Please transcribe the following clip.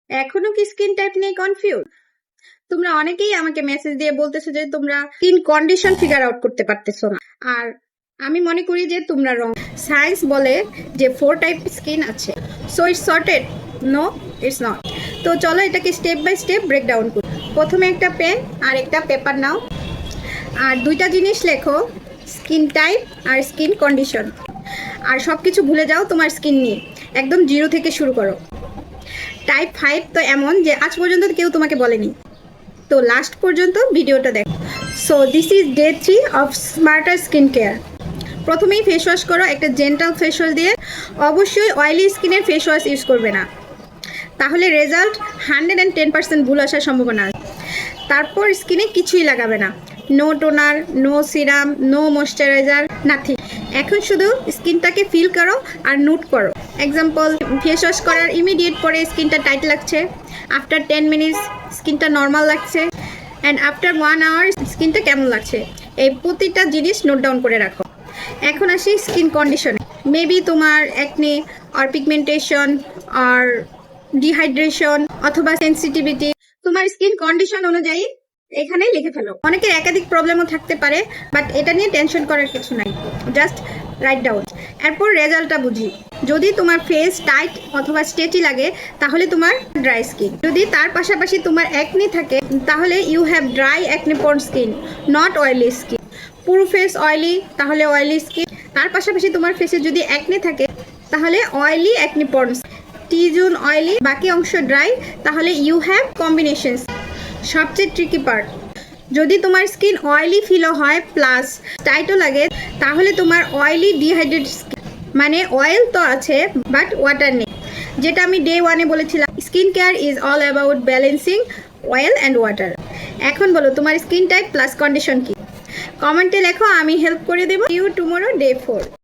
এখনো কি skin type নিয়ে কনফিউজ? তোমরা অনেকেই আমাকে মেসেজ দিয়ে বলতেছো যে তোমরা স্কিন কন্ডিশন ফিগার আউট করতে পারতেছো না। আর আমি মনে করি যে তোমরা রং। সায়েন্স বলে যে 4 টাইপ স্কিন আছে। So it's sorted? No, it's not. তো চলো এটাকে স্টেপ বাই স্টেপ ব্রেকডাউন করি। প্রথমে একটা পেন আর একটা পেপার নাও, আর দুইটা জিনিস লেখো, স্কিন টাইপ আর স্কিন কন্ডিশন। আর সব কিছু ভুলে যাও তোমার স্কিন নিয়ে, একদম জিরো থেকে শুরু করো। টাইপ 5 তো এমন যে আজ পর্যন্ত কেউ তোমাকে বলেনি, তো লাস্ট পর্যন্ত ভিডিওটা দেখো। So this is day 3 of smarter skin care. প্রথমেই ফেস ওয়াশ করো একটা জেন্টাল ফেস ওয়াশ দিয়ে। অবশ্যই অয়েলি স্কিনের ফেস ওয়াশ ইউজ করবে না, তাহলে রেজাল্ট 110% ভুল আসার সম্ভাবনা আছে। তারপর স্কিনে কিছুই লাগাবে না, no toner, no serum, no moisturiser, nothing. এখন শুধু স্কিনটাকে ফিল করো আর নোট করো। এক্সাম্পল, ফেস ওয়াশ করার ইমিডিয়েট পরে স্কিনটা টাইট লাগছে, আফটার 10 মিনিটস স্কিনটা নর্মাল লাগছে, অ্যান্ড আফটার 1 আওয়ার স্কিনটা কেমন লাগছে। এই প্রতিটা জিনিস নোট ডাউন করে রাখো। এখন আসি স্কিন কন্ডিশন। মেবি তোমার একনি আর পিগমেন্টেশন আর ডিহাইড্রেশন অথবা সেন্সিটিভিটি, তোমার স্কিন কন্ডিশন অনুযায়ী এখানে লিখে ফেলো। অনেকের একাধিক প্রবলেমও থাকতে পারে, বাট এটা নিয়ে টেনশন করার কিছু নাই, জাস্ট রাইট ডাউন। এরপর রেজাল্টটা বুঝি। যদি তোমার ফেস টাইট অথবা স্টেচি লাগে তাহলে তোমার ড্রাই স্কিন। যদি তার পাশাপাশি তোমার অ্যাকনি থাকে তাহলে you have dry acne prone skin, not oily skin. পুরো ফেস অয়েলি তাহলে অয়েলি স্কিন। তার পাশাপাশি তোমার ফেসে যদি অ্যাকনি থাকে তাহলে oily acne prone. T zone oily, বাকি অংশ ড্রাই, তাহলে ইউ হ্যাভ কম্বিনেশনস। সবচেয়ে ট্রিকি পার্ট, যদি তোমার স্কিন অয়েলি ফিলও হয় প্লাস টাইটও লাগে তাহলে তোমার অয়েলি ডিহাইড্রেট স্কিন, মানে অয়েল তো আছে বাট ওয়াটার নেই। যেটা আমি ডে 1-এ বলেছিলাম, skin care is all about balancing oil and water. এখন বলো তোমার স্কিন টাইপ প্লাস কন্ডিশন কি? কমেন্টে লেখো, আমি হেল্প করে দেবো। You tomorrow day 4।